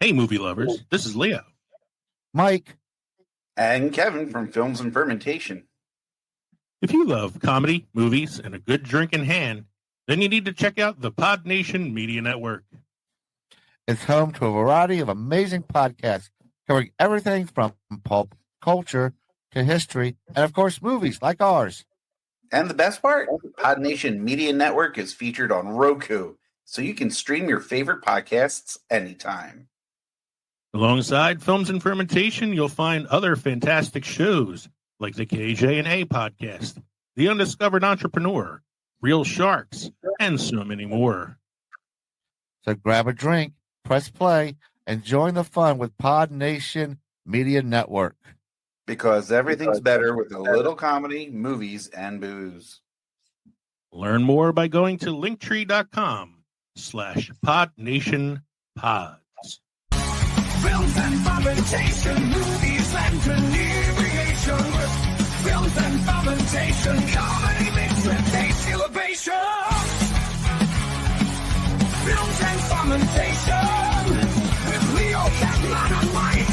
Hey, movie lovers, this is Leo. Mike. And Kevin from Films and Fermentation. If you love comedy, movies, and a good drink in hand, then you need to check out the Podnation Media Network. It's home to a variety of amazing podcasts covering everything from pulp culture to history and, of course, movies like ours. And the best part, Podnation Media Network is featured on Roku, so you can stream your favorite podcasts anytime. Alongside Films and Fermentation, you'll find other fantastic shows like the KJ&A podcast, The Undiscovered Entrepreneur, Real Sharks, and so many more. So grab a drink, press play, and join the fun with Podnation Media Network. Because everything's better with a little comedy, movies, and booze. Learn more by going to linktree.com/PodNationPods. Films and fermentation, movies and inebriation. Films and fermentation, comedy mixed with taste elevation. Films and fermentation, with Leo, Kevin, and Mike.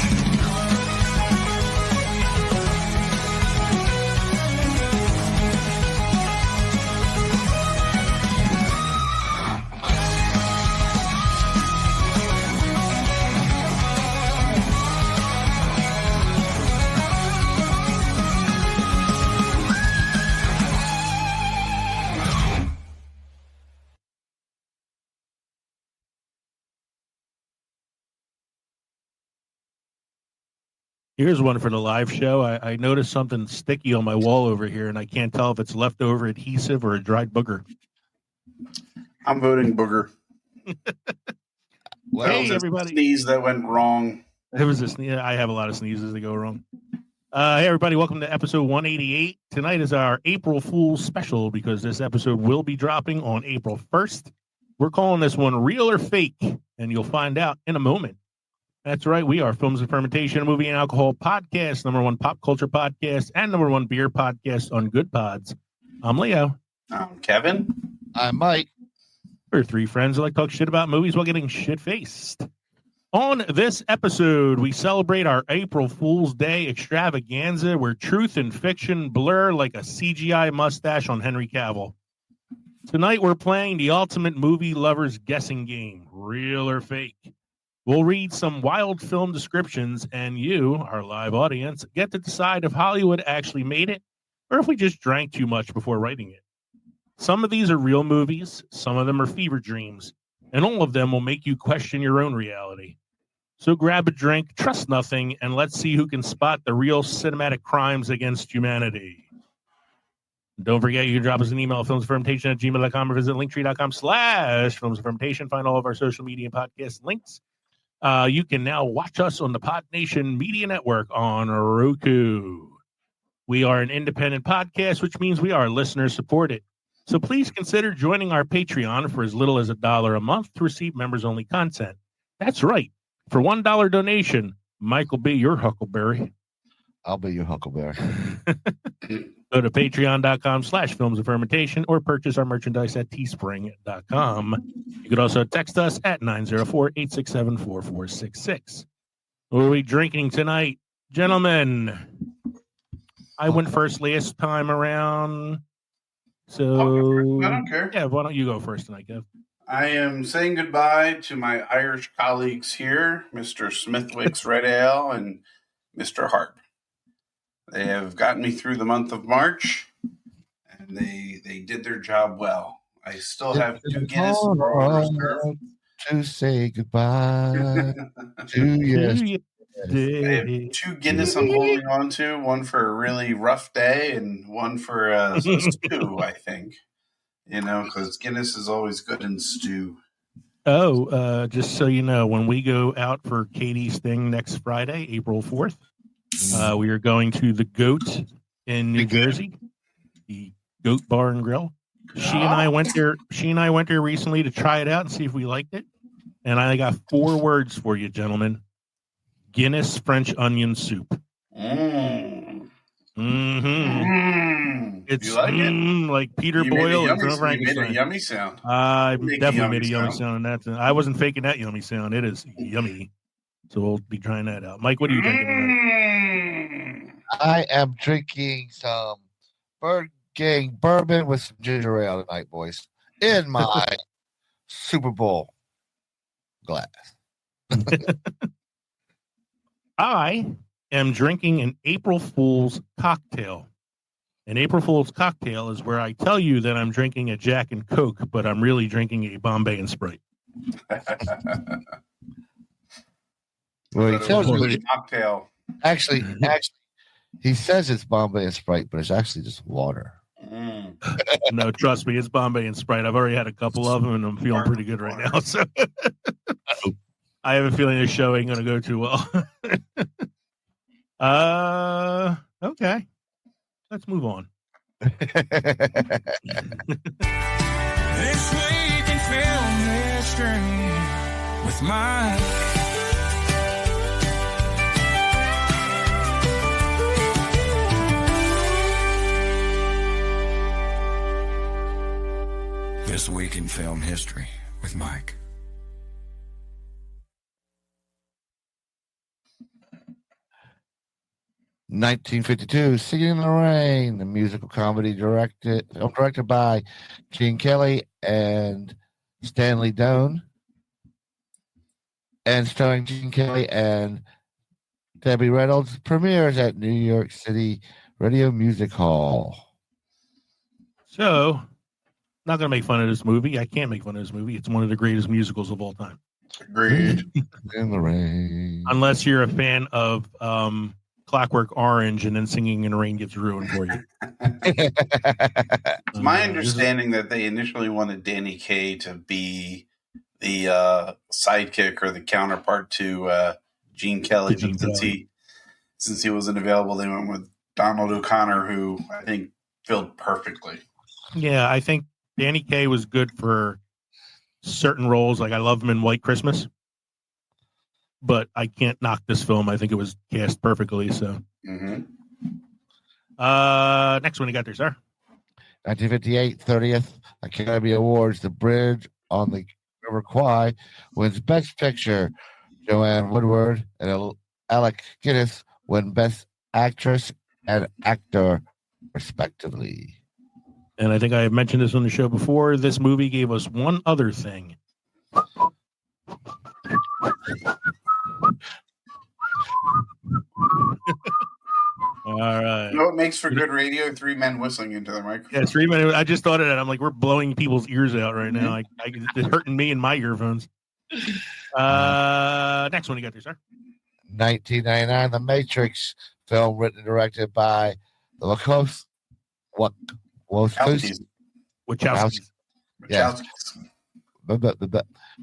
Here's one for the live show. I noticed something sticky on my wall over here, and I can't tell if it's leftover adhesive or a dried booger. I'm voting booger. Well, hey, everybody. Sneeze that went wrong. It was a sneeze. I have a lot of sneezes that go wrong. Hey, everybody. Welcome to episode 188. Tonight is our April Fool's special because this episode will be dropping on April 1st. We're calling this one Real or Fake, and you'll find out in a moment. That's right. We are Films and Fermentation, a movie and alcohol podcast, #1 pop culture podcast, and #1 beer podcast on Good Pods. I'm Leo. I'm Kevin. I'm Mike. We're three friends who like to talk shit about movies while getting shit-faced. On this episode, we celebrate our April Fool's Day extravaganza where truth and fiction blur like a CGI mustache on Henry Cavill. Tonight, we're playing the ultimate movie lover's guessing game, Real or Fake. We'll read some wild film descriptions, and you, our live audience, get to decide if Hollywood actually made it or if we just drank too much before writing it. Some of these are real movies, some of them are fever dreams, and all of them will make you question your own reality. So grab a drink, trust nothing, and let's see who can spot the real cinematic crimes against humanity. Don't forget, you can drop us an email, filmsfermentation@gmail.com, or visit linktree.com/filmsfermentation. Find all of our social media podcast links. You can now watch us on the Podnation Media Network on Roku. We are an independent podcast, which means we are listener supported. So please consider joining our Patreon for as little as $1 a month to receive members-only content. That's right. For $1 donation, Mike will be your Huckleberry. I'll be your Huckleberry. Go to patreon.com/films and fermentation or purchase our merchandise at teespring.com. You could also text us at 904-867-4466. What are we drinking tonight? Gentlemen, I went first last time around. So I don't care. Yeah, why don't you go first tonight, Kev? I am saying goodbye to my Irish colleagues here, Mr. Smithwick's Red Ale and Mr. Harp. They have gotten me through the month of March, and they did their job well. I still have 2 Guinness to say goodbye to yesterday. I have 2 Guinness I'm holding on to, one for a really rough day and one for a stew, I think. You know, because Guinness is always good in stew. Oh, just so you know, when we go out for Katie's thing next Friday, April 4th, we are going to the Goat in New Jersey, the Goat Bar and Grill. She and I went there recently to try it out and see if we liked it. And I got 4 words for you, gentlemen. Guinness French onion soup. It's you like it? Like Peter Boyle and John Frankenstein. You made a yummy sound. I definitely made a yummy sound on that. I wasn't faking that yummy sound. It is yummy. So we'll be trying that out. Mike, what are you drinking tonight? I am drinking some Bird Gang bourbon with some ginger ale tonight, boys, in my Super Bowl glass. I am drinking an April Fool's cocktail. An April Fool's cocktail is where I tell you that I'm drinking a Jack and Coke, but I'm really drinking a Bombay and Sprite. Well, he tells you a cocktail. actually, he says it's Bombay and Sprite, but it's actually just water. No, trust me, it's Bombay and Sprite. I've already had a couple of them, and I'm feeling pretty good right now. So I have a feeling this show ain't going to go too well. Okay. Let's move on. This week in film history with Mike. This week in film history with Mike. "1952, Singing in the Rain," the musical comedy directed by Gene Kelly and Stanley Doan, and starring Gene Kelly and Debbie Reynolds, premieres at New York City Radio Music Hall. So, not going to make fun of this movie. I can't make fun of this movie. It's one of the greatest musicals of all time. Agreed. In the Rain. Unless you're a fan of Clockwork Orange, and then Singing in the Rain gets ruined for you. It's my understanding that they initially wanted Danny Kaye to be the sidekick or the counterpart to Gene Kelly. Since he wasn't available, they went with Donald O'Connor, who I think filled perfectly. Yeah, I think Danny Kaye was good for certain roles. Like I love him in White Christmas, but I can't knock this film. I think it was cast perfectly. So, next one you got there, sir. 1958, 30th Academy Awards. The Bridge on the River Kwai wins Best Picture. Joanne Woodward and Alec Guinness win Best Actress and Actor, respectively. And I think I have mentioned this on the show before. This movie gave us one other thing. All right. You know what makes for good radio? 3 men whistling into the microphone. Yeah, 3 minutes. I just thought of that. I'm like, we're blowing people's ears out right now. It's hurting me in my earphones. Next one you got there, sir. 1999, The Matrix film, written and directed by the Wachowskis. Wachowskis. Yes.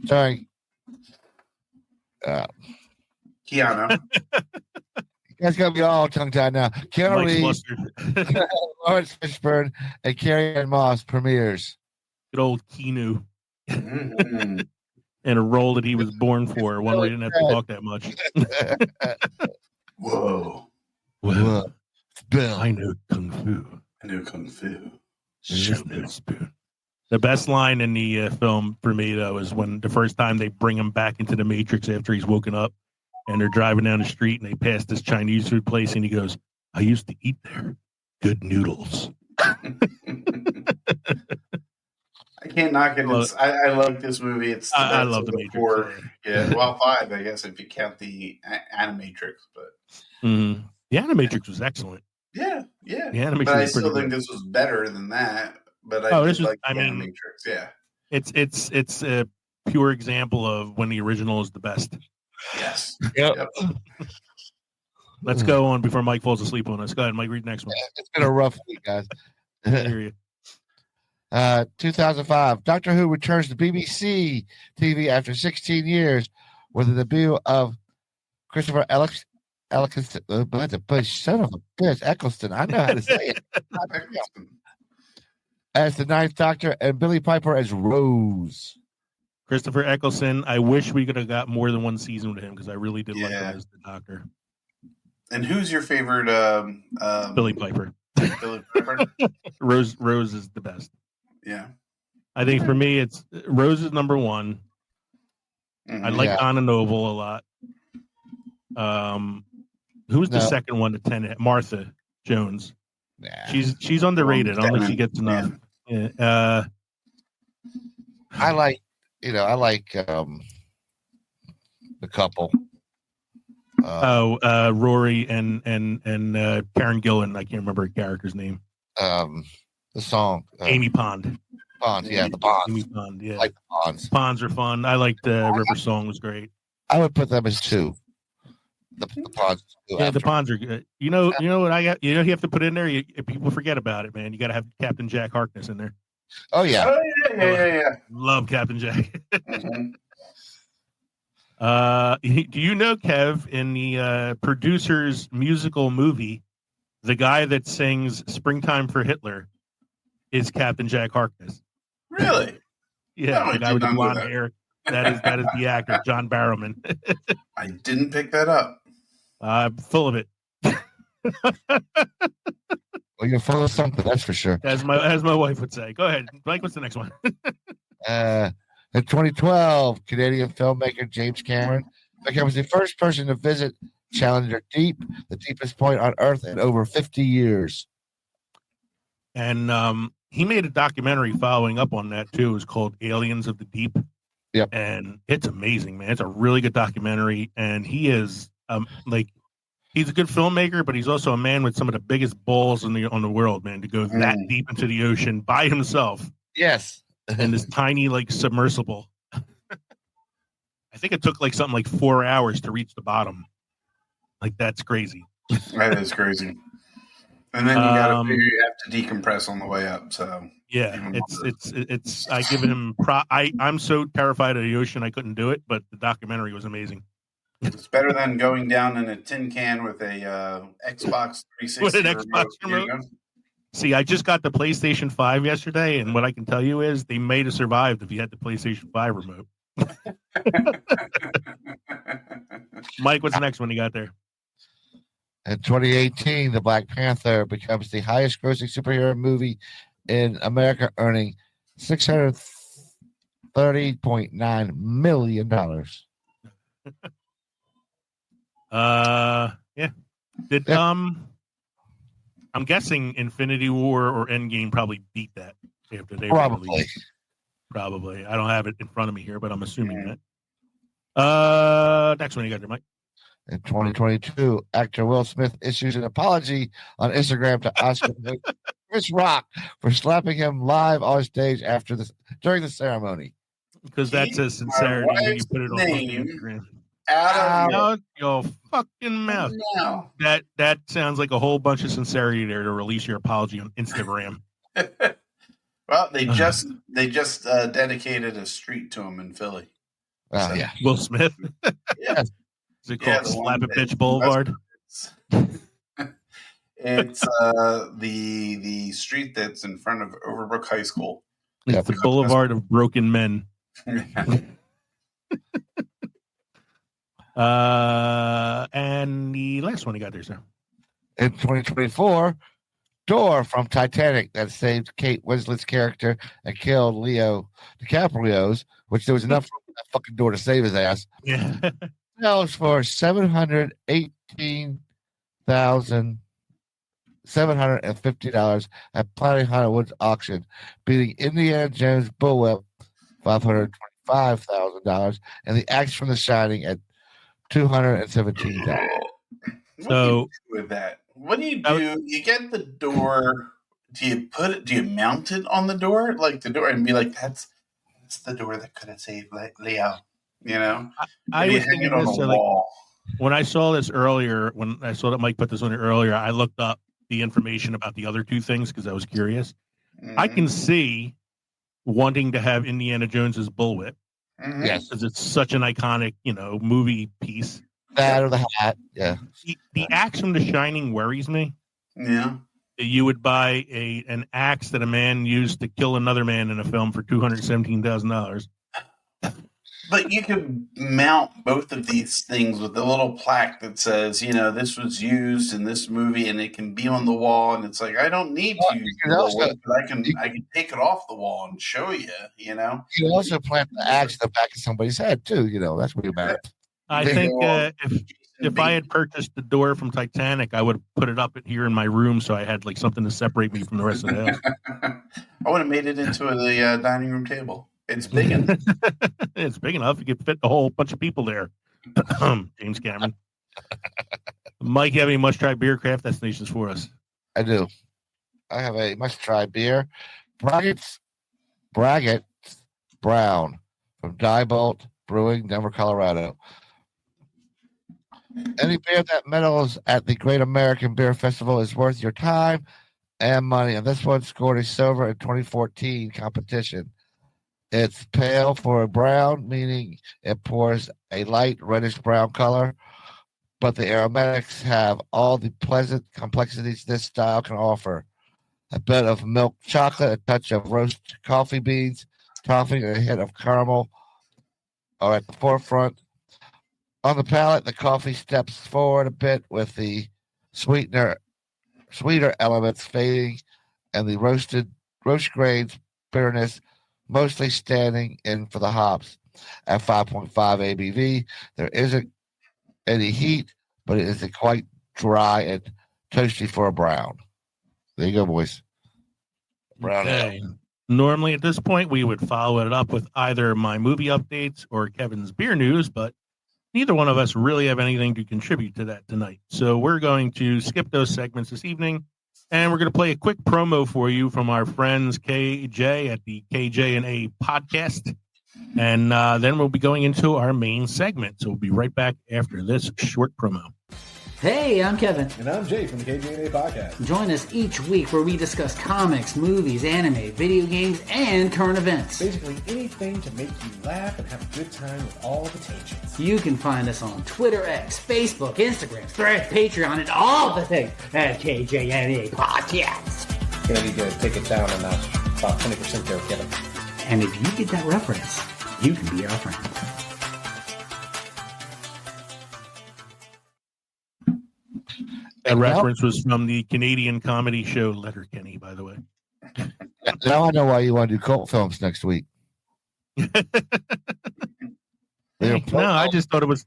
Sorry. Keanu. You guys got me all tongue-tied now. Keanu Reeves, Lawrence Fishburne, and Carrie-Anne Moss premieres. Good old Keanu. And a role that he was born for, one where he didn't have to talk that much. Whoa. Well, Bill. I know Kung Fu. I know Kung Fu. Show me a spoon. The best line in the film for me, though, is when the first time they bring him back into the Matrix after he's woken up, and they're driving down the street, and they pass this Chinese food place, and he goes, "I used to eat there. Good noodles." I can't knock it. I like this movie. It's I love the Matrix. 4. Yeah, well, 5, I guess, if you count the Animatrix. But the Animatrix was excellent. Yeah. The Animatrix but I was still pretty think good. this was better than that. But I this was, like the I mean, Animatrix. Yeah. It's a pure example of when the original is the best. Yes. Yep. Let's go on before Mike falls asleep on us. Go ahead, Mike. Read the next one. It's been a rough week, guys. I hear you. 2005, Doctor Who returns to BBC TV after 16 years with the debut of Christopher Eccleston. Son of a bitch, Eccleston. I know how to say it. As the Ninth Doctor, and Billy Piper as Rose. Christopher Eccleston. I wish we could have got more than one season with him because I really did like him as the Doctor. And who's your favorite? Billy Piper. Billy Piper. Rose is the best. Yeah. I think for me, it's Rose is number one. I like Anna Noble a lot. Who was the No. second one to Tenet? Martha Jones. Nah. She's underrated. I don't think she gets enough. Yeah. I like the couple. Rory and Karen Gillan. I can't remember her character's name. The song Amy Pond. Ponds, yeah, the Ponds. Amy Pond, yeah. I like the Ponds. Ponds are fun. I liked River Song was great. I would put them as two. The Ponds. Yeah, the Ponds are good. You know what I got? You have to put in there. People forget about it, man. You got to have Captain Jack Harkness in there. Oh yeah. Oh yeah. Love Captain Jack. Mhm. Do you know, Kev, in the producer's musical movie, the guy that sings "Springtime for Hitler" is Captain Jack Harkness? Really? Yeah, No, the guy with the blonde hair. That is the actor, John Barrowman. I didn't pick that up. Full of it. Well, you're full of something, that's for sure. As my wife would say. Go ahead, Mike. What's the next one? In 2012, Canadian filmmaker James Cameron becomes the first person to visit Challenger Deep, the deepest point on Earth in over 50 years. And he made a documentary following up on that too. It's called Aliens of the Deep. Yep. And it's amazing, man. It's a really good documentary. And he is he's a good filmmaker, but he's also a man with some of the biggest balls on the world, man, to go that deep into the ocean by himself. Yes. In this tiny submersible. I think it took something like 4 hours to reach the bottom. That's crazy. That is crazy. And then you got to figure you have to decompress on the way up. So yeah, it's. I give him. I'm so terrified of the ocean I couldn't do it, but the documentary was amazing. It's better than going down in a tin can with a Xbox 360 with an Xbox remote. You know? See, I just got the PlayStation 5 yesterday, and what I can tell you is they may have survived if you had the PlayStation 5 remote. Mike, what's the next one you got there? In 2018, The Black Panther becomes the highest grossing superhero movie in America, earning $630.9 million. Yeah. I'm guessing Infinity War or Endgame probably beat that after they Probably. Probably. I don't have it in front of me here, but I'm assuming that. Next one you got there, Mike. In 2022, actor Will Smith issues an apology on Instagram to Oscar Chris Rock for slapping him live on stage during the ceremony. Because that's a sincerity when you put it on Instagram. Out your fucking mouth. No. That sounds like a whole bunch of sincerity there to release your apology on Instagram. Well, they just dedicated a street to him in Philly. Oh, yeah. Will Smith. Yeah. Is it called Slap a Bitch Boulevard? It's the street that's in front of Overbrook High School. It's the Boulevard of Broken Men. And the last one you got there, sir. In 2024, door from Titanic that saved Kate Winslet's character and killed Leo DiCaprio's, which there was enough for that fucking door to save his ass. Yeah. Sells for $718,750 at Planet Hollywood's auction, beating Indiana Jones' Bullwhip $525,000 and the Axe from The Shining at $217,000. What do you do with that? What do? You get the door. Do you mount it on the door, like the door, and be like, "That's the door that could have saved Leo." You know, I was thinking this when I saw this earlier. When I saw that Mike put this on here earlier, I looked up the information about the other two things because I was curious. Mm-hmm. I can see wanting to have Indiana Jones's bullwhip. Mm-hmm. Yes, because it's such an iconic, movie piece. That or the hat, yeah. The axe from The Shining worries me. Yeah, you would buy an axe that a man used to kill another man in a film for $217,000. But you could mount both of these things with a little plaque that says, this was used in this movie, and it can be on the wall. And it's like, I don't need to use the wall, but I can take it off the wall and show you. You can also plant the axe in the back of somebody's head too. That's what you meant. I think if I had purchased the door from Titanic, I would have put it up here in my room so I had like something to separate me from the rest of the house. I would have made it into the dining room table. It's big enough. It's big enough. You could fit a whole bunch of people there. James Cameron. Mike, you have any must-try beer craft destinations for us? I do. I have a must-try beer. Braggott's Brown from Diebold Brewing, Denver, Colorado. Any beer that medals at the Great American Beer Festival is worth your time and money. And this one scored a silver in 2014 competition. It's pale for a brown, meaning it pours a light reddish brown color, but the aromatics have all the pleasant complexities this style can offer. A bit of milk chocolate, a touch of roast coffee beans, topping, and a hint of caramel are at the forefront. On the palate, the coffee steps forward a bit with the sweeter elements fading and the roast grains bitterness mostly standing in for the hops. At 5.5 ABV, there isn't any heat, but it is quite dry and toasty for a brown. There you go, boys. Brown ale. Normally at this point, we would follow it up with either my movie updates or Kevin's beer news, but neither one of us really have anything to contribute to that tonight. So we're going to skip those segments this evening, and we're going to play a quick promo for you from our friends KJ at the KJ&A podcast. And then we'll be going into our main segment. So we'll be right back after this short promo. Hey, I'm Kevin. And I'm Jay from the KJ&A podcast. Join us each week where we discuss comics, movies, anime, video games, and current events. Basically anything to make you laugh and have a good time with all the tangents. You can find us on Twitter, X, Facebook, Instagram, Thread, Patreon, and all the things at KJ&A Podcast. Gonna need to take it down a notch, about 20% there, Kevin. And if you get that reference, you can be our friend. That reference was from the Canadian comedy show Letterkenny, by the way. Now I know why you want to do cult films next week. No, I just thought it was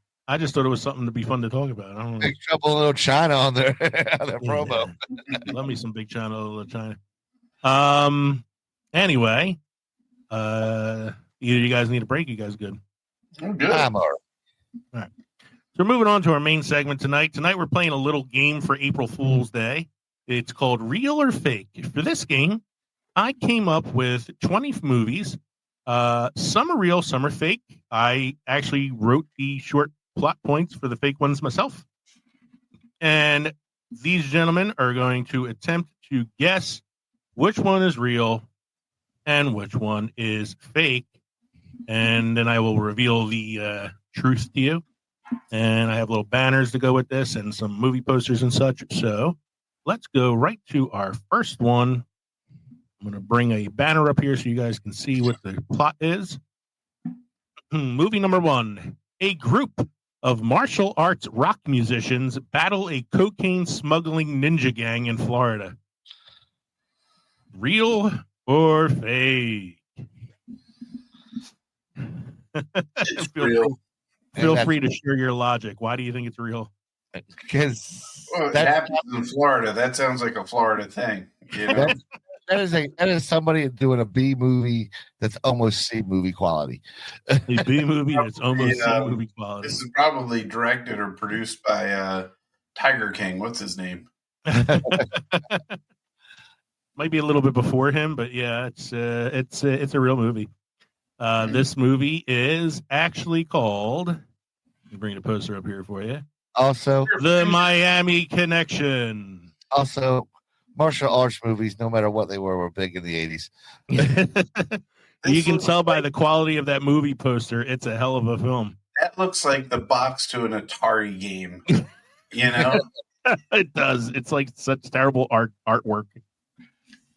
something to be fun to talk about. I don't know. Big Trouble in Little China on their promo. Love me some Big China, Little China. Anyway, either you guys need a break. You guys good? I'm good. I'm all right. So moving on to our main segment tonight. Tonight we're playing a little game for April Fool's Day. It's called Real or Fake. For this game, I came up with 20 movies. Some are real, some are fake. I actually wrote the short plot points for the fake ones myself. And these gentlemen are going to attempt to guess which one is real and which one is fake. And then I will reveal the truth to you. And I have little banners to go with this and some movie posters and such. So let's go right to our first one. I'm going to bring a banner up here so you guys can see what the plot is. Movie number one. A group of martial arts rock musicians battle a cocaine smuggling ninja gang in Florida. Real or fake? It's real. Feel free to share your logic. Why do you think it's real? Because it happens in Florida. That sounds like a Florida thing. You know? that is somebody doing a B movie that's almost C movie quality. A B movie that's almost C movie quality. This is probably directed or produced by Tiger King. What's his name? Might be a little bit before him, but yeah, it's a real movie. This movie is actually called, let me bring the poster up here for you. Also, The Miami Connection. Also, martial arts movies, no matter what they were big in the 80s. You can tell by the quality of that movie poster, it's a hell of a film. That looks like the box to an Atari game. You know? It does. It's like such terrible artwork.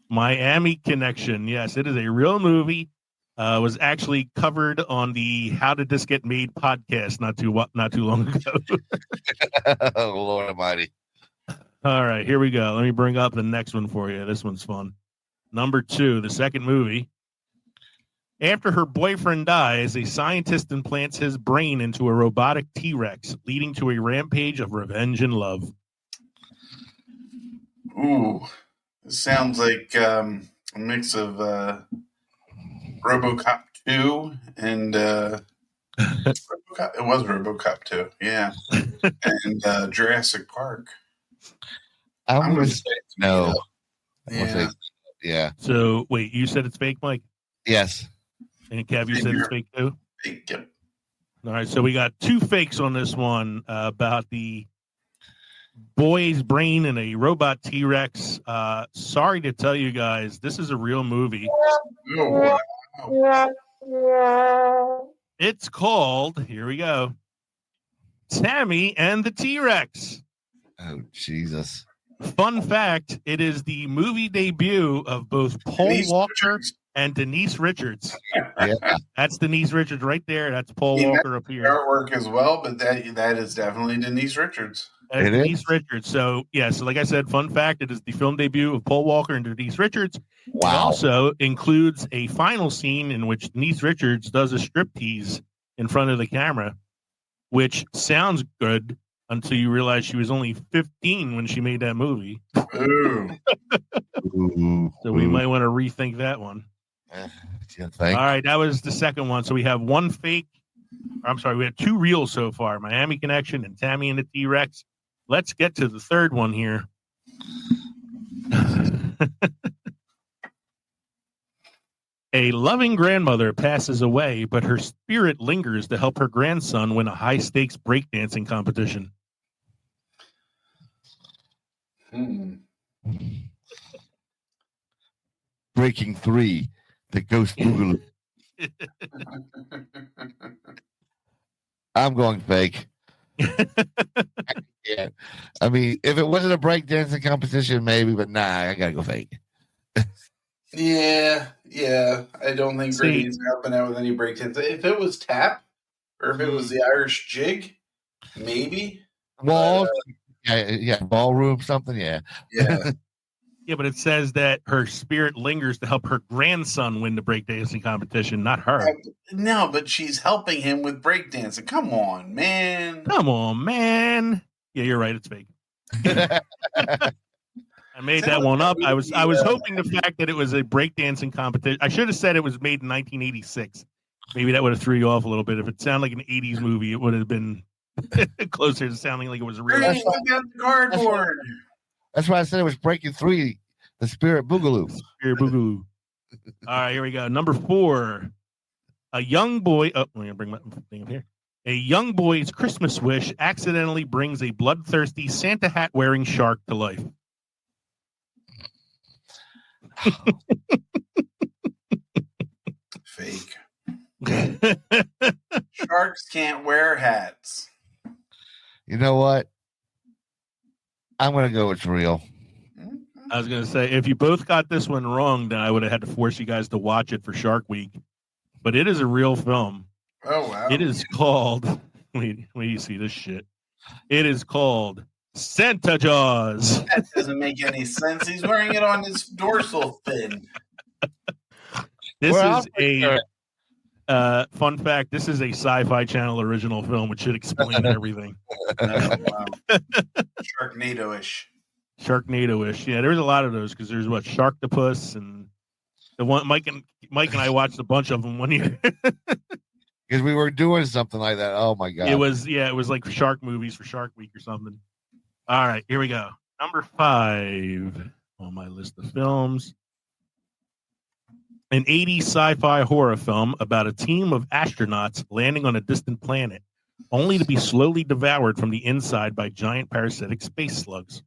Miami Connection. Yes, it is a real movie. Was actually covered on the How Did This Get Made podcast not too long ago. Oh, Lord Almighty. All right, here we go. Let me bring up the next one for you. This one's fun. Number 2, the second movie. After her boyfriend dies, a scientist implants his brain into a robotic T-Rex, leading to a rampage of revenge and love. Ooh, this sounds like a mix of RoboCop 2 and it was RoboCop 2, yeah, and Jurassic Park. I'm going to say say it's made no. up. I'm gonna Yeah. say, yeah. So, wait, you said it's fake, Mike? Yes. And Kev, you said it's fake too? Yep. All right, so we got two fakes on this one about the boy's brain and a robot T-Rex. Sorry to tell you guys, this is a real movie. Oh, wow. It's called, here we go, Tammy and the T-Rex. Oh, Jesus. Fun fact, it is the movie debut of both Paul Denise Walker Richards. and Denise Richards. Yeah. That's Denise Richards right there. That's Paul Yeah, Walker up here. Artwork as well, but that is definitely Denise Richards. That's It Denise is? Richards. So, yeah, so like I said, fun fact, it is the film debut of Paul Walker and Denise Richards. It Wow. also includes a final scene in which Denise Richards does a striptease in front of the camera, which sounds good until you realize she was only 15 when she made that movie. Ooh. Ooh, So we ooh. might want to rethink that one. You think? All right, that was the second one. So we have one fake. I'm sorry, we have two reels so far, Miami Connection and Tammy and the T-Rex. Let's get to the third one here. A loving grandmother passes away, but her spirit lingers to help her grandson win a high-stakes breakdancing competition. Breaking 3, the Ghost Boogaloo. I'm going fake. Yeah. I mean, if it wasn't a breakdancing competition, maybe, but nah, I gotta go fake. Yeah. I don't think See- Brady's helping out with any breakdance. If it was tap, or if it was the Irish jig, maybe. Wall, yeah, ballroom, something, yeah. Yeah. Yeah, but it says that her spirit lingers to help her grandson win the breakdancing competition, not her. No, but she's helping him with breakdancing. Come on, man. Come on, man. Yeah, you're right. It's fake. I made that one up. I was hoping the fact that it was a breakdancing competition. I should have said it was made in 1986. Maybe that would have threw you off a little bit. If it sounded like an 80s movie, it would have been closer to sounding like it was real. Brady, look at the cardboard. That's why I said it was Breaking 3, the Spirit Boogaloo. Spirit Boogaloo. All right, here we go. Number 4. A young boy. Oh, I'm going to bring my thing up here. A young boy's Christmas wish accidentally brings a bloodthirsty Santa hat wearing shark to life. Fake. Sharks can't wear hats. You know what? I'm going to go with real. I was going to say, if you both got this one wrong, then I would have had to force you guys to watch it for Shark Week. But it is a real film. Oh, wow. It is called, wait, you see this shit. It is called Santa Jaws. That doesn't make any sense. He's wearing it on his dorsal fin. This Well, is a fun fact. This is a Sci-Fi Channel original film, which should explain everything. Oh, wow. Sharknado-ish. Sharknado-ish. Yeah, there's a lot of those because there's what Sharktopus and the one Mike and I watched a bunch of them one year. Because we were doing something like that. Oh, my God. It was like shark movies for Shark Week or something. All right, here we go. Number 5 on my list of films. An 80s sci-fi horror film about a team of astronauts landing on a distant planet, only to be slowly devoured from the inside by giant parasitic space slugs.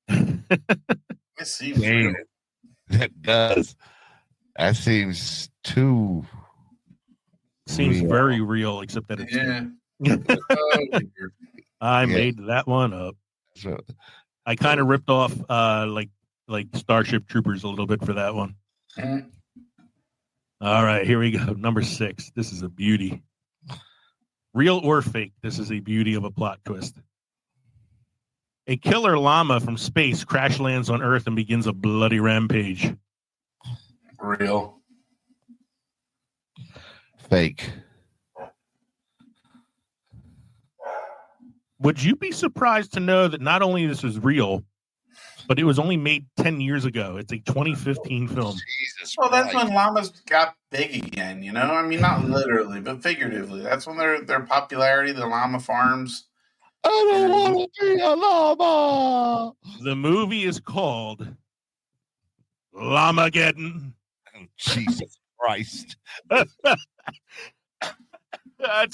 It seems Dang. real. That does. That seems too. Seems real. very real, except that it's Yeah. Oh, dear. I Yeah. made that one up. So, I kind of ripped off like Starship Troopers a little bit for that one. Mhm. All right, here we go. Number 6. This is a beauty. Real or fake, this is a beauty of a plot twist. A killer llama from space crash lands on Earth and begins a bloody rampage. Real. Fake. Would you be surprised to know that not only this is real, but it was only made 10 years ago? It's a 2015 film. Jesus Well, that's Christ. when llamas got big again, you know? I mean, not literally, but figuratively. That's when their popularity, the llama farms. I don't want to be a llama. The movie is called Llamageddon. Oh, Jesus Christ. That's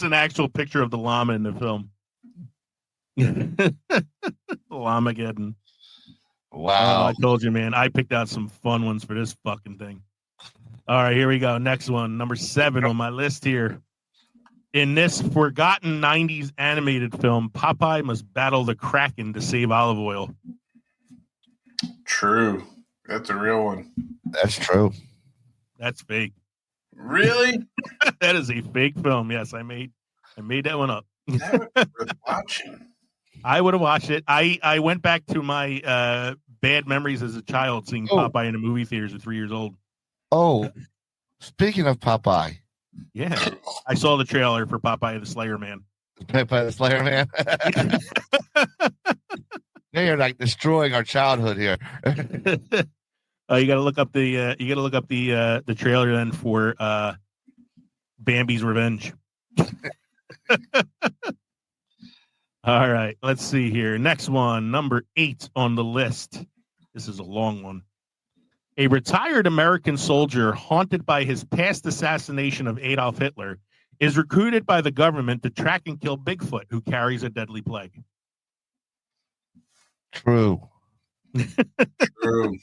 an actual picture of the llama in the film. Llamageddon. Wow. I told you, man. I picked out some fun ones for this fucking thing. All right, here we go. Next one, number 7 on my list here. In this forgotten 90s animated film, Popeye must battle the Kraken to save olive oil. True. That's a real one. That's true. That's fake. Really? That is a fake film. Yes, I made that one up. That would be worth watching. I would have watched it. I went back to my bad memories as a child seeing Popeye in the movie theaters at 3 years old. Oh, speaking of Popeye. Yeah. I saw the trailer for Popeye the Slayer Man. Popeye the Slayer Man. They are like destroying our childhood here. You got to look up the trailer then for Bambi's Revenge. All right, let's see here. Next one, number 8 on the list. This is a long one. A retired American soldier haunted by his past assassination of Adolf Hitler is recruited by the government to track and kill Bigfoot, who carries a deadly plague. True. True. You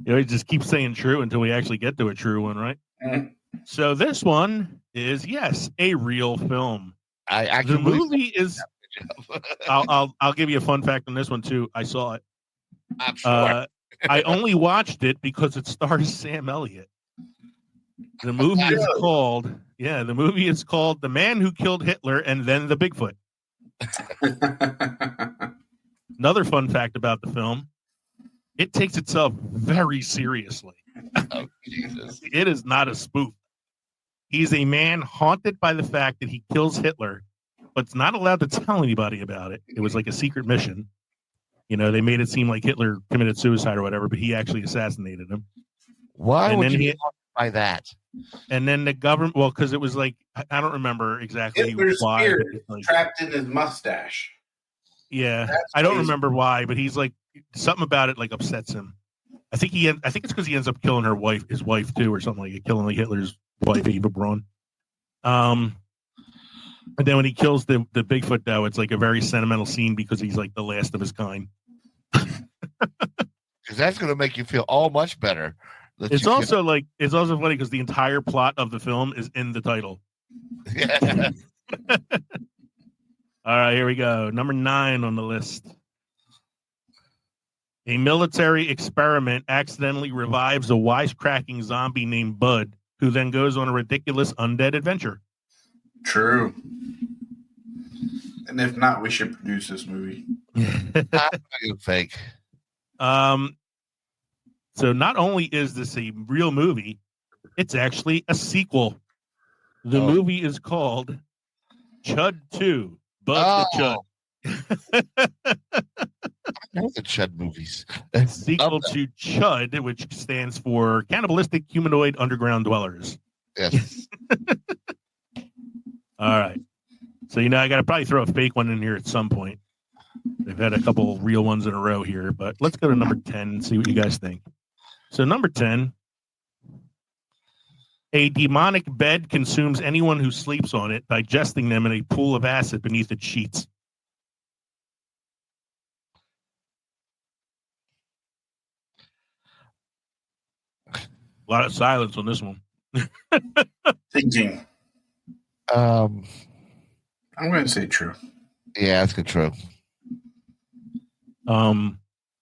know, he just keeps saying true until we actually get to a true one, right? Mm. So this one is, yes, a real film. I The actually movie is. I'll give you a fun fact on this one too. I saw it. I'm sure. I only watched it because it stars Sam Elliott. The movie is called The Man Who Killed Hitler and Then the Bigfoot. Another fun fact about the film, it takes itself very seriously. Oh, Jesus. It is not a spoof. He's a man haunted by the fact that he kills Hitler, but's not allowed to tell anybody about it. It was like a secret mission. You know, they made it seem like Hitler committed suicide or whatever, but he actually assassinated him. Why And would then you by that? And then the government, well, because it was like, I don't remember exactly Hitler's why. spirit but it's like, trapped in his mustache. yeah, That's I don't crazy. remember why, but he's like, something about it like upsets him. I think it's because he ends up killing his wife too, or something like it, killing like Hitler's wife, Eva Braun. And then when he kills the Bigfoot, though, it's like a very sentimental scene because he's like the last of his kind. Because that's going to make you feel all much better. It's also funny because the entire plot of the film is in the title. Yeah. All right, here we go. Number 9 on the list. A military experiment accidentally revives a wisecracking zombie named Bud, who then goes on a ridiculous undead adventure. True. And if not, we should produce this movie. Fake. So not only is this a real movie, it's actually a sequel. The movie is called Chud 2, Bud the Chud. I know the Chud movies. Sequel to Chud, which stands for Cannibalistic Humanoid Underground Dwellers. Yes. All right. So, I got to probably throw a fake one in here at some point. They've had a couple of real ones in a row here, but let's go to number 10 and see what you guys think. So, number 10, a demonic bed consumes anyone who sleeps on it, digesting them in a pool of acid beneath its sheets. A lot of silence on this one. Thinking. Um. I'm going to say true. Yeah, that's good. True.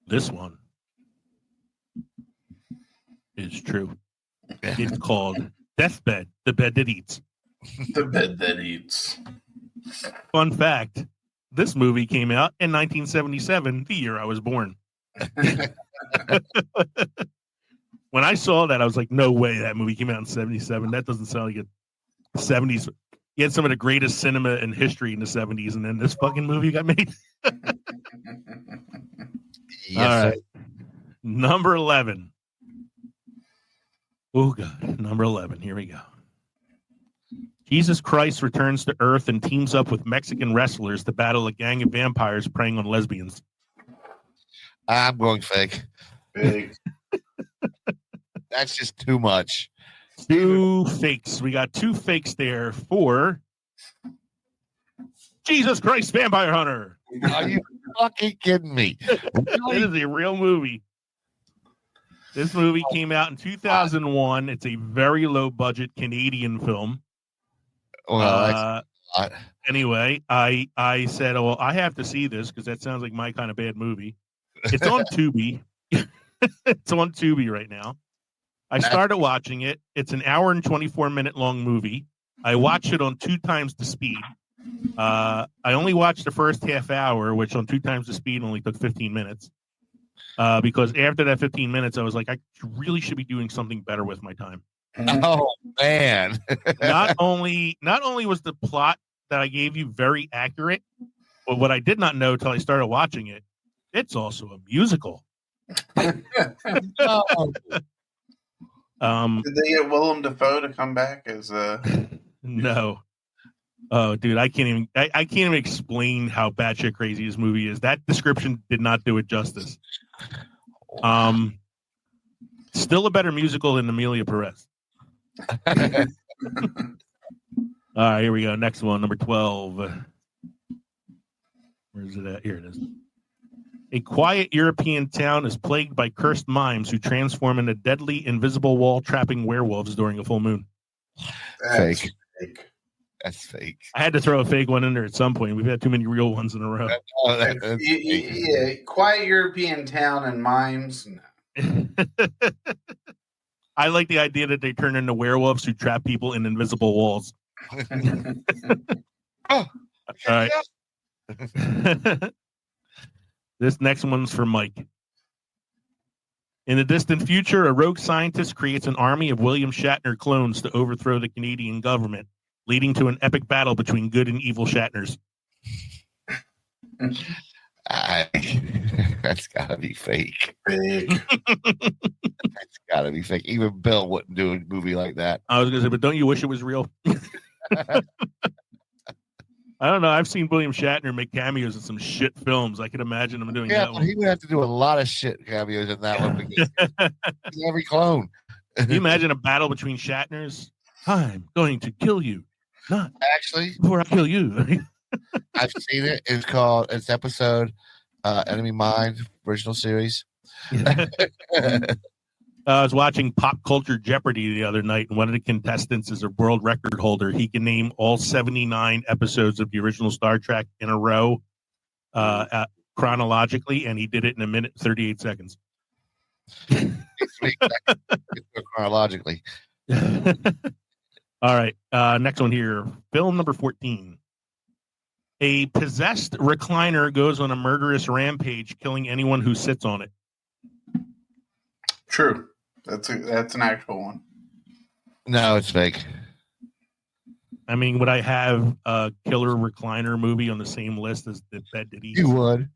This one is true. It's called Deathbed, the bed that eats. The bed that eats. Fun fact, this movie came out in 1977, the year I was born. When I saw that, I was like, no way that movie came out in 77. That doesn't sound like a 70s. You had some of the greatest cinema in history in the 70s, and then this fucking movie got made. Yes, All sir. right. Number 11. Oh, God. Number 11. Here we go. Jesus Christ returns to Earth and teams up with Mexican wrestlers to battle a gang of vampires preying on lesbians. I'm going fake. Big. That's just too much. Two fakes. We got two fakes there for Jesus Christ Vampire Hunter. Are you fucking kidding me? It is a real movie. This movie came out in 2001. It's a very low budget Canadian film. Well, that's Anyway, I said, well, I have to see this because that sounds like my kind of bad movie. It's on Tubi. It's on Tubi right now. I started watching it. It's an hour and 24-minute long movie. I watched it on 2 times the speed. I only watched the first half hour, which on 2 times the speed only took 15 minutes. Because after that 15 minutes, I was like, I really should be doing something better with my time. oh man. Not only was the plot that I gave you very accurate, but what I did not know till I started watching it, it's also a musical. Oh, Did they get Willem Dafoe to come back as No. Oh, dude, I can't even explain how batshit crazy this movie is. That description did not do it justice. Still a better musical than Amelia Perez. All right, here we go. Next one, number 12. Where is it at? Here it is. A quiet European town is plagued by cursed mimes who transform into deadly invisible wall-trapping werewolves during a full moon. that's Fake. fake. That's fake. I had to throw a fake one in there at some point. We've had too many real ones in a row. Oh, that's fake. Yeah, quiet European town and mimes. No. I like the idea that they turn into werewolves who trap people in invisible walls. Oh, All right. This next one's for Mike. In the distant future, a rogue scientist creates an army of William Shatner clones to overthrow the Canadian government, leading to an epic battle between good and evil Shatners. That's gotta be fake. Big. That's gotta be fake. Even Bill wouldn't do a movie like that. I was going to say, but don't you wish it was real? I don't know. I've seen William Shatner make cameos in some shit films. I could imagine him doing Yeah, that but one. he would have to do a lot of shit cameos in that one because he's every clone. Can you imagine a battle between Shatners? I'm going to kill you, not Actually, before I kill you. I've seen it. It's episode Enemy Mine original series. I was watching Pop Culture Jeopardy the other night, and one of the contestants is a world record holder. He can name all 79 episodes of the original Star Trek in a row chronologically, and he did it in 1 minute 38 seconds. Chronologically. All right, next one here. Film number 14. A possessed recliner goes on a murderous rampage, killing anyone who sits on it. True. That's an actual one. No, it's fake. I mean, would I have a killer recliner movie on the same list as the Bed That Eats? You would.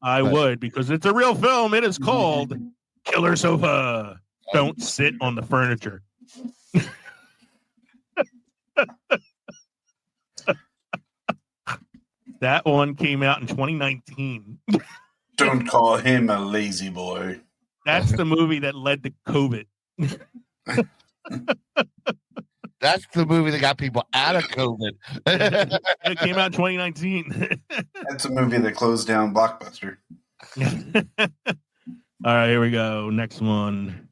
I would, because it's a real film. It is called Killer Sofa. Don't sit on the furniture. That one came out in 2019. Don't call him a lazy boy. That's the movie that led to COVID. That's the movie that got people out of COVID. It came out in 2019. That's a movie that closed down Blockbuster. All right, here we go. Next one.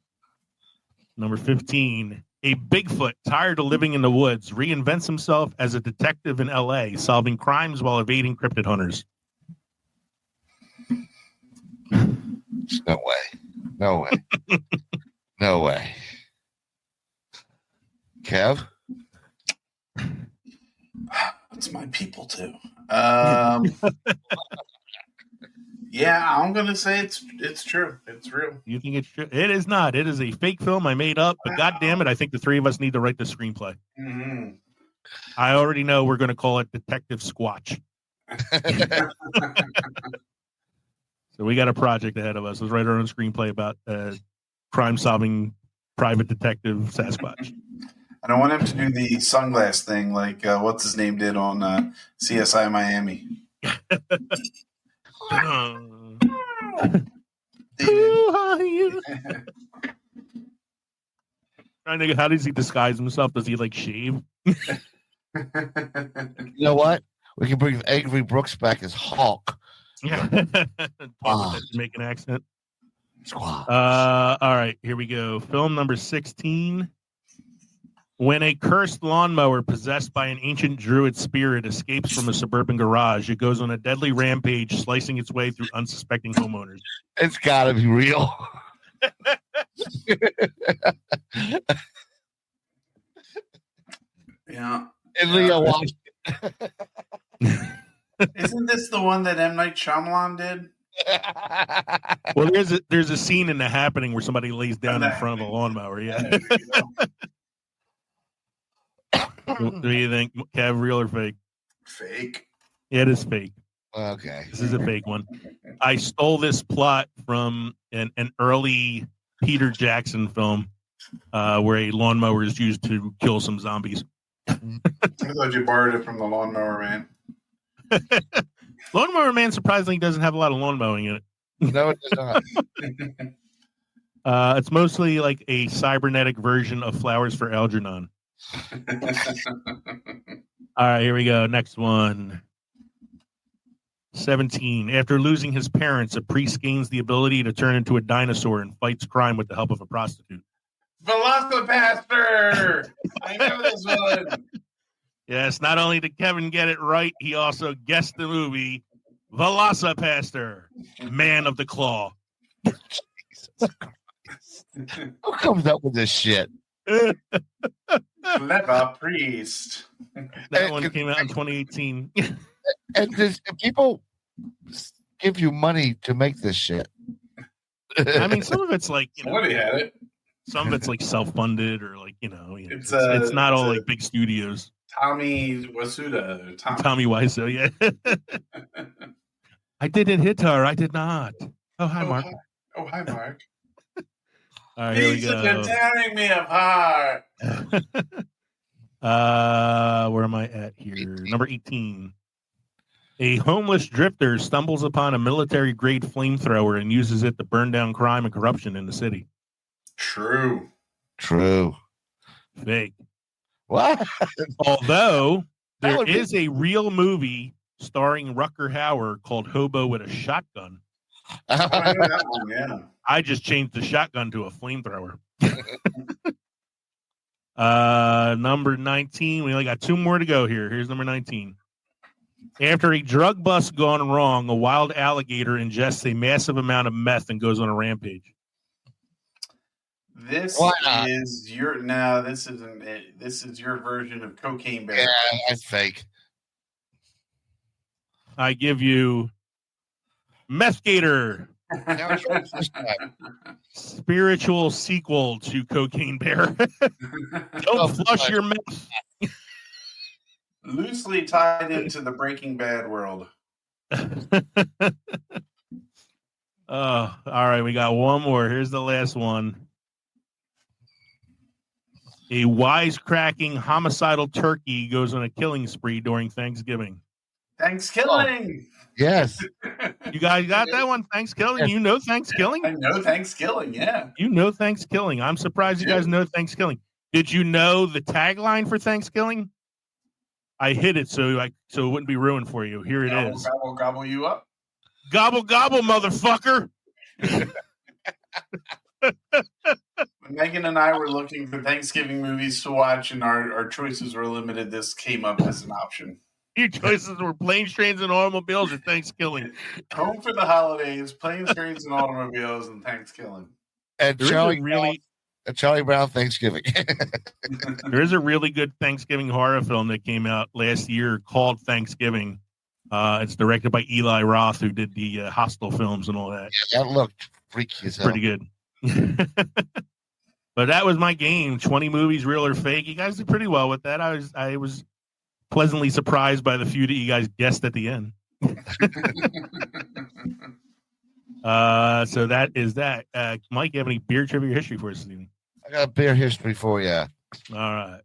Number 15. A Bigfoot, tired of living in the woods, reinvents himself as a detective in LA, solving crimes while evading cryptid hunters. No way. No way. No way. Kev? It's my people too. Yeah, I'm gonna say it's true. It's real. You think it's true? It is not. It is a fake film I made up. But God damn it, I think the three of us need to write the screenplay. Mm-hmm. I already know we're going to call it Detective Squatch. So we got a project ahead of us. Let's write our own screenplay about crime-solving private detective Sasquatch. I don't want him to do the sunglass thing like what's his name did on CSI Miami. Who are you? Trying to think, how does he disguise himself? Does he like shave? You know what? We can bring Avery Brooks back as Hulk. Yeah. Talk with that Jamaican accent. Squash. All right, here we go. Film number 16. When a cursed lawnmower possessed by an ancient druid spirit escapes from a suburban garage, it goes on a deadly rampage, slicing its way through unsuspecting homeowners. It's got to be real. Yeah. And Leo watched. Isn't this the one that M. Night Shyamalan did? Well, there's a scene in The Happening where somebody lays down in front of a lawnmower. Yeah. What do you think, Kev? Real or fake? Fake. Yeah, it is fake. Okay. This is a fake one. I stole this plot from an early Peter Jackson film where a lawnmower is used to kill some zombies. I thought you borrowed it from the Lawnmower Man. Lawnmower Man surprisingly doesn't have a lot of lawn mowing in it. No, it does not. It's mostly like a cybernetic version of Flowers for Algernon. All right, here we go. Next one. 17. After losing his parents, a priest gains the ability to turn into a dinosaur and fights crime with the help of a prostitute. Velocipaster! I know this one. Yes, not only did Kevin get it right, he also guessed the movie Velocipaster, Man of the Claw. Jesus Christ. Who comes up with this shit? Clever priest. That one came out in 2018. And does people give you money to make this shit? I mean, some of it's like, Somebody had it. some of it's like self-funded or like, It's it's not all like big studios. Tommy Wasuda. Tommy Wiseau, yeah. I didn't hit her. I did not. Oh, hi, Mark. Hi, Mark. All right, here we These have go. been tearing me apart. Where am I at here? Number 18. A homeless drifter stumbles upon a military-grade flamethrower and uses it to burn down crime and corruption in the city. True. Fake. What? Although there would be- is a real movie starring Rutger Hauer called Hobo with a Shotgun. I know that one, yeah. I just changed the shotgun to a flamethrower. Number 19. We only got two more to go here. Here's number 19. After a drug bust gone wrong, a wild alligator ingests a massive amount of meth and goes on a rampage. This Why not? is your no. This isn't it. This is your version of Cocaine Bear. Yeah, that's fake. I give you Meth Gator, Never tried this time. spiritual sequel to Cocaine Bear. Don't flush your meth. Loosely tied into the Breaking Bad world. All right, we got one more. Here's the last one. A wisecracking homicidal turkey goes on a killing spree during Thanksgiving. Thanksgiving. Yes. You guys got that one? Thanksgiving? You know Thanksgiving? I know Thanksgiving. Yeah. You know Thanksgiving. I'm surprised you guys know Thanksgiving. Did you know the tagline for Thanksgiving? I hid it so it wouldn't be ruined for you. Here it is. Gobble, gobble you up. Gobble, gobble, motherfucker. Megan and I were looking for Thanksgiving movies to watch, and our choices were limited. This came up as an option. Your choices were planes, trains, and automobiles or Thanksgiving. Home for the holidays, planes, trains, and automobiles, and Thanksgiving. And There is Charlie Brown Thanksgiving. There is a really good Thanksgiving horror film that came out last year called Thanksgiving. It's directed by Eli Roth, who did the Hostel films and all that. Yeah, that looked freaky as hell. Pretty good. But that was my game. 20 movies, real or fake. You guys did pretty well with that. I was pleasantly surprised by the few that you guys guessed at the end. So that is that. Mike, you have any beer trivia history for us this evening? I got a beer history for you. All right.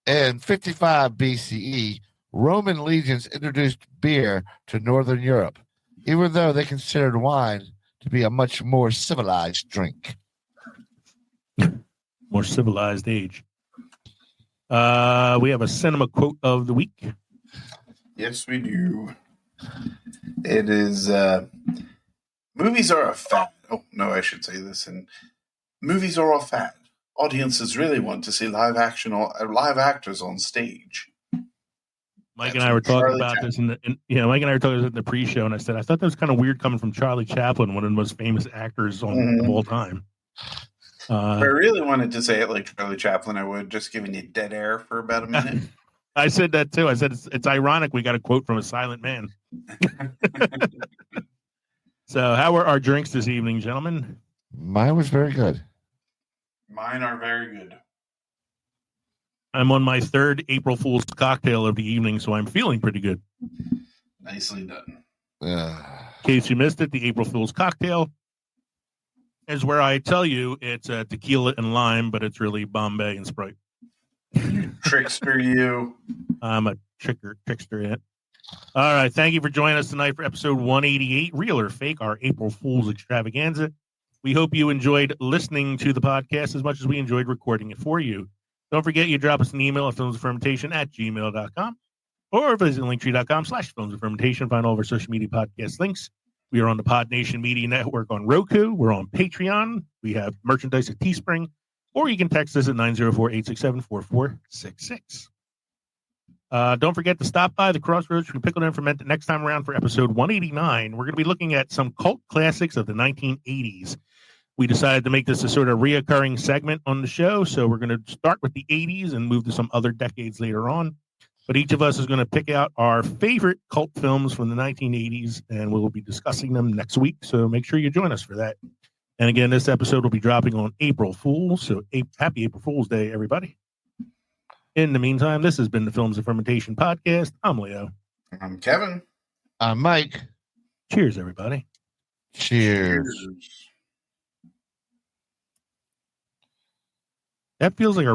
In 55 BCE, Roman legions introduced beer to Northern Europe, even though they considered wine to be a much more civilized drink. More civilized age. We have a cinema quote of the week. Yes, we do. It is movies are a fad. Oh, no, I should say this. And movies are a fad. Audiences really want to see live actors on stage. Mike That's and I were talking Charlie about Chaplin. this Mike and I were talking about it in the pre-show, and I said I thought that was kind of weird coming from Charlie Chaplin, one of the most famous actors of all time. If I really wanted to say it like Charlie Chaplin, I would, just giving you dead air for about a minute. I said that too. I said it's ironic we got a quote from a silent man. So, how were our drinks this evening, gentlemen? Mine was very good. Mine are very good. I'm on my third April Fool's cocktail of the evening, so I'm feeling pretty good. Nicely done. In case you missed it, the April Fool's cocktail is where I tell you it's tequila and lime, but it's really Bombay and Sprite. Trickster, you. I'm a trickster yet. All right. Thank you for joining us tonight for episode 188, Real or Fake, our April Fool's extravaganza. We hope you enjoyed listening to the podcast as much as we enjoyed recording it for you. Don't forget, you drop us an email at filmsoffermentation@gmail.com or visit linktree.com/filmsoffermentation. Find all of our social media podcast links. We are on the Podnation Media Network on Roku. We're on Patreon. We have merchandise at Teespring. Or you can text us at 904-867-4466. Don't forget to stop by the Crossroads from Pickled and Fermented next time around for episode 189. We're going to be looking at some cult classics of the 1980s. We decided to make this a sort of reoccurring segment on the show, so we're going to start with the 80s and move to some other decades later on. But each of us is going to pick out our favorite cult films from the 1980s, and we'll be discussing them next week, so make sure you join us for that. And again, this episode will be dropping on April Fool's, so happy April Fool's Day, everybody. In the meantime, this has been the Films of Fermentation podcast. I'm Leo. I'm Kevin. I'm Mike. Cheers, everybody. Cheers. That feels like a